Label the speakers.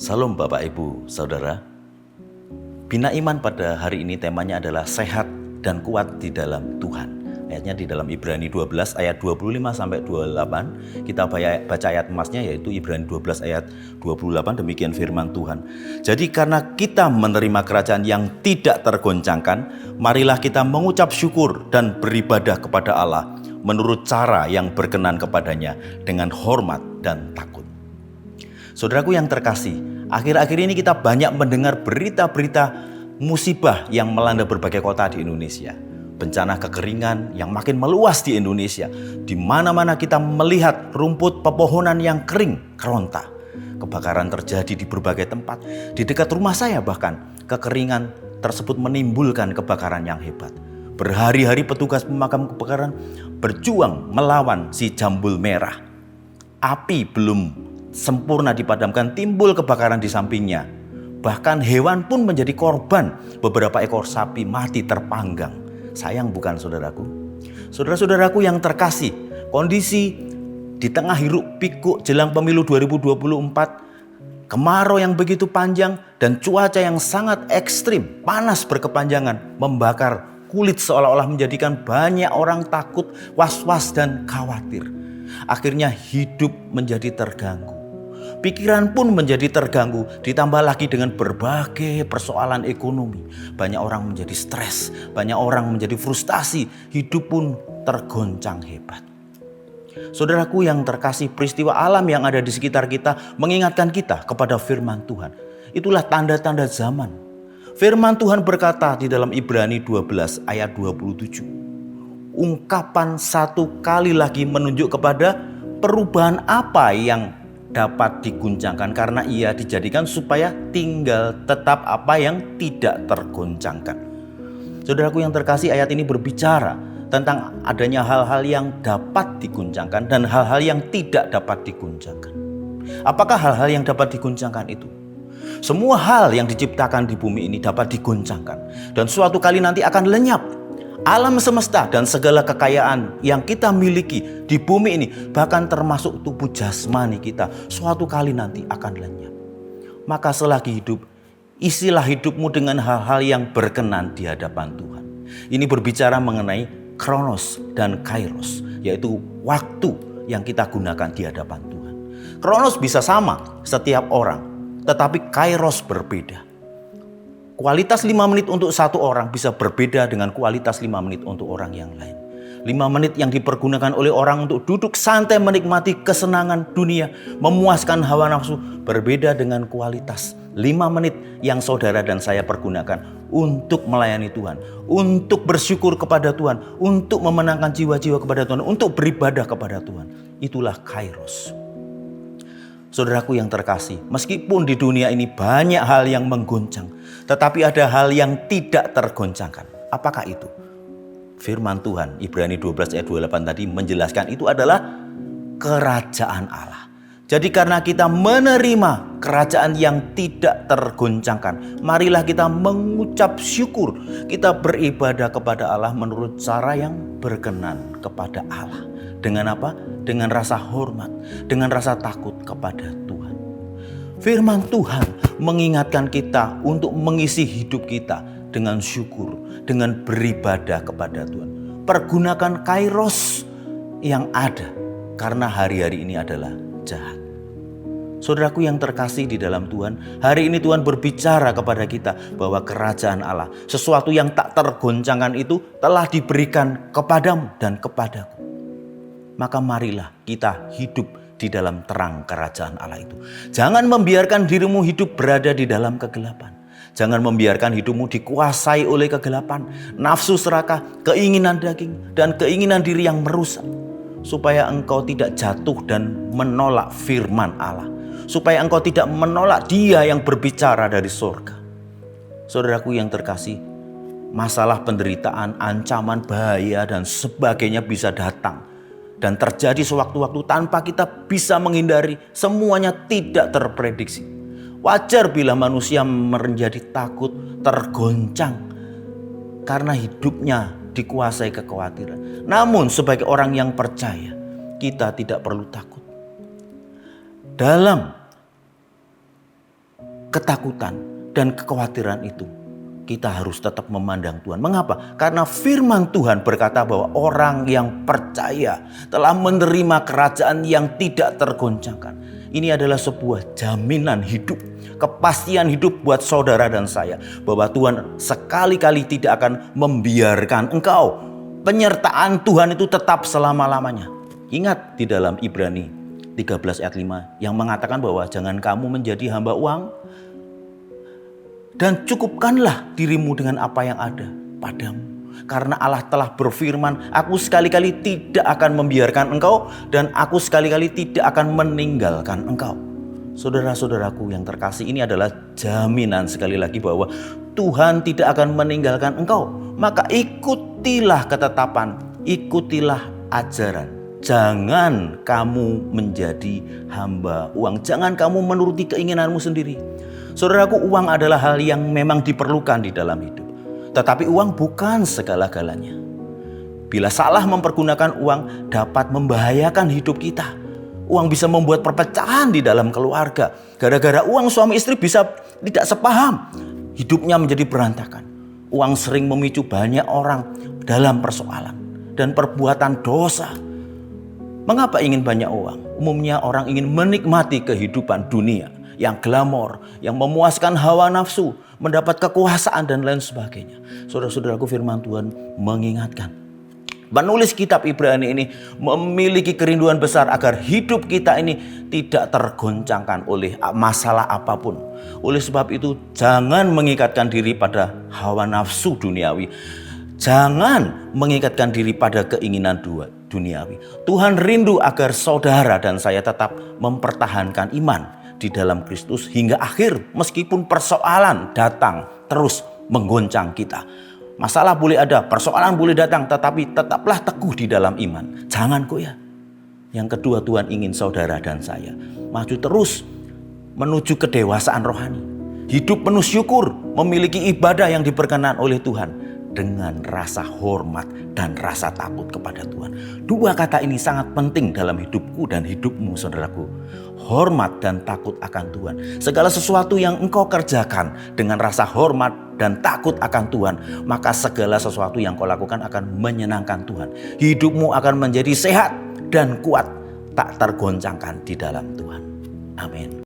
Speaker 1: Salam Bapak Ibu Saudara. Bina Iman pada hari ini temanya adalah sehat dan kuat di dalam Tuhan. Ayatnya di dalam Ibrani 12 ayat 25 sampai 28. Kita baca ayat emasnya yaitu Ibrani 12 ayat 28, demikian firman Tuhan. Jadi karena kita menerima kerajaan yang tidak tergoncangkan, marilah kita mengucap syukur dan beribadah kepada Allah menurut cara yang berkenan kepadanya dengan hormat dan takut. Saudaraku yang terkasih, akhir-akhir ini kita banyak mendengar berita-berita musibah yang melanda berbagai kota di Indonesia. Bencana kekeringan yang makin meluas di Indonesia. Di mana-mana kita melihat rumput pepohonan yang kering, keronta. Kebakaran terjadi di berbagai tempat. Di dekat rumah saya bahkan, kekeringan tersebut menimbulkan kebakaran yang hebat. Berhari-hari petugas pemadam kebakaran berjuang melawan si jambul merah. Api belum sempurna dipadamkan, timbul kebakaran di sampingnya. Bahkan hewan pun menjadi korban. Beberapa ekor sapi mati terpanggang. Sayang bukan saudaraku? Saudara-saudaraku yang terkasih, kondisi di tengah hiruk pikuk jelang pemilu 2024, kemarau yang begitu panjang dan cuaca yang sangat ekstrim, panas berkepanjangan, membakar kulit seolah-olah menjadikan banyak orang takut, was-was dan khawatir. Akhirnya hidup menjadi terganggu. Pikiran pun menjadi terganggu, ditambah lagi dengan berbagai persoalan ekonomi. Banyak orang menjadi stres, banyak orang menjadi frustasi, hidup pun tergoncang hebat. Saudaraku yang terkasih, peristiwa alam yang ada di sekitar kita mengingatkan kita kepada firman Tuhan. Itulah tanda-tanda zaman. Firman Tuhan berkata di dalam Ibrani 12 ayat 27. Ungkapan satu kali lagi menunjuk kepada perubahan apa yang dapat diguncangkan, karena ia dijadikan supaya tinggal tetap apa yang tidak tergoncangkan. Saudaraku yang terkasih, ayat ini berbicara tentang adanya hal-hal yang dapat diguncangkan dan hal-hal yang tidak dapat diguncangkan. Apakah hal-hal yang dapat diguncangkan itu? Semua hal yang diciptakan di bumi ini dapat diguncangkan dan suatu kali nanti akan lenyap. Alam semesta dan segala kekayaan yang kita miliki di bumi ini, bahkan termasuk tubuh jasmani kita, suatu kali nanti akan lenyap. Maka selagi hidup, isilah hidupmu dengan hal-hal yang berkenan di hadapan Tuhan. Ini berbicara mengenai kronos dan kairos, yaitu waktu yang kita gunakan di hadapan Tuhan. Kronos bisa sama setiap orang, tetapi kairos berbeda. Kualitas 5 menit untuk satu orang bisa berbeda dengan kualitas 5 menit untuk orang yang lain. 5 menit yang dipergunakan oleh orang untuk duduk santai menikmati kesenangan dunia, memuaskan hawa nafsu, berbeda dengan kualitas 5 menit yang saudara dan saya pergunakan untuk melayani Tuhan, untuk bersyukur kepada Tuhan, untuk memenangkan jiwa-jiwa kepada Tuhan, untuk beribadah kepada Tuhan. Itulah kairos. Saudaraku yang terkasih, meskipun di dunia ini banyak hal yang mengguncang, tetapi ada hal yang tidak tergoncangkan. Apakah itu? Firman Tuhan, Ibrani 12 ayat 28 tadi menjelaskan itu adalah kerajaan Allah. Jadi karena kita menerima kerajaan yang tidak tergoncangkan, marilah kita mengucap syukur. Kita beribadah kepada Allah menurut cara yang berkenan kepada Allah. Dengan apa? Dengan rasa hormat, dengan rasa takut kepada Tuhan. Firman Tuhan mengingatkan kita untuk mengisi hidup kita dengan syukur, dengan beribadah kepada Tuhan. Pergunakan kairos yang ada, karena hari-hari ini adalah jahat. Saudaraku yang terkasih di dalam Tuhan, hari ini Tuhan berbicara kepada kita bahwa kerajaan Allah, sesuatu yang tak tergoncangkan itu telah diberikan kepadamu dan kepadaku. Maka marilah kita hidup di dalam terang kerajaan Allah itu. Jangan membiarkan dirimu hidup berada di dalam kegelapan. Jangan membiarkan hidupmu dikuasai oleh kegelapan, nafsu serakah, keinginan daging, dan keinginan diri yang merusak. Supaya engkau tidak jatuh dan menolak firman Allah. Supaya engkau tidak menolak Dia yang berbicara dari surga. Saudaraku yang terkasih, masalah penderitaan, ancaman, bahaya, dan sebagainya bisa datang dan terjadi sewaktu-waktu tanpa kita bisa menghindari. Semuanya tidak terprediksi. Wajar bila manusia menjadi takut, tergoncang karena hidupnya dikuasai kekhawatiran. Namun sebagai orang yang percaya, kita tidak perlu takut. Dalam ketakutan dan kekhawatiran itu, kita harus tetap memandang Tuhan. Mengapa? Karena firman Tuhan berkata bahwa orang yang percaya telah menerima kerajaan yang tidak tergoncangkan. Ini adalah sebuah jaminan hidup, kepastian hidup buat saudara dan saya, bahwa Tuhan sekali-kali tidak akan membiarkan engkau. Penyertaan Tuhan itu tetap selama-lamanya. Ingat di dalam Ibrani 13 ayat 5 yang mengatakan bahwa jangan kamu menjadi hamba uang, dan cukupkanlah dirimu dengan apa yang ada padamu. Karena Allah telah berfirman, aku sekali-kali tidak akan membiarkan engkau, dan aku sekali-kali tidak akan meninggalkan engkau. Saudara-saudaraku yang terkasih, ini adalah jaminan sekali lagi bahwa Tuhan tidak akan meninggalkan engkau. Maka ikutilah ketetapan, ikutilah ajaran. Jangan kamu menjadi hamba uang. Jangan kamu menuruti keinginanmu sendiri. Saudaraku, uang adalah hal yang memang diperlukan di dalam hidup. Tetapi uang bukan segala-galanya. Bila salah mempergunakan uang dapat membahayakan hidup kita. Uang bisa membuat perpecahan di dalam keluarga. Gara-gara uang suami istri bisa tidak sepaham. Hidupnya menjadi berantakan. Uang sering memicu banyak orang dalam persoalan dan perbuatan dosa. Mengapa ingin banyak uang? Umumnya orang ingin menikmati kehidupan dunia yang glamor, yang memuaskan hawa nafsu, mendapat kekuasaan dan lain sebagainya. Saudara-saudaraku, firman Tuhan mengingatkan. Penulis kitab Ibrani ini memiliki kerinduan besar agar hidup kita ini tidak tergoncangkan oleh masalah apapun. Oleh sebab itu, jangan mengikatkan diri pada hawa nafsu duniawi. Jangan mengikatkan diri pada keinginan duniawi. Tuhan rindu agar saudara dan saya tetap mempertahankan iman di dalam Kristus hingga akhir, meskipun persoalan datang terus menggoncang kita. Masalah boleh ada, persoalan boleh datang, tetapi tetaplah teguh di dalam iman. Jangan goyah. Yang kedua, Tuhan ingin saudara dan saya maju terus menuju kedewasaan rohani. Hidup penuh syukur, memiliki ibadah yang diperkenan oleh Tuhan dengan rasa hormat dan rasa takut kepada Tuhan. Dua kata ini sangat penting dalam hidupku dan hidupmu, saudaraku. Hormat dan takut akan Tuhan. Segala sesuatu yang engkau kerjakan dengan rasa hormat dan takut akan Tuhan, maka segala sesuatu yang kau lakukan akan menyenangkan Tuhan. Hidupmu akan menjadi sehat dan kuat, tak tergoncangkan di dalam Tuhan. Amin.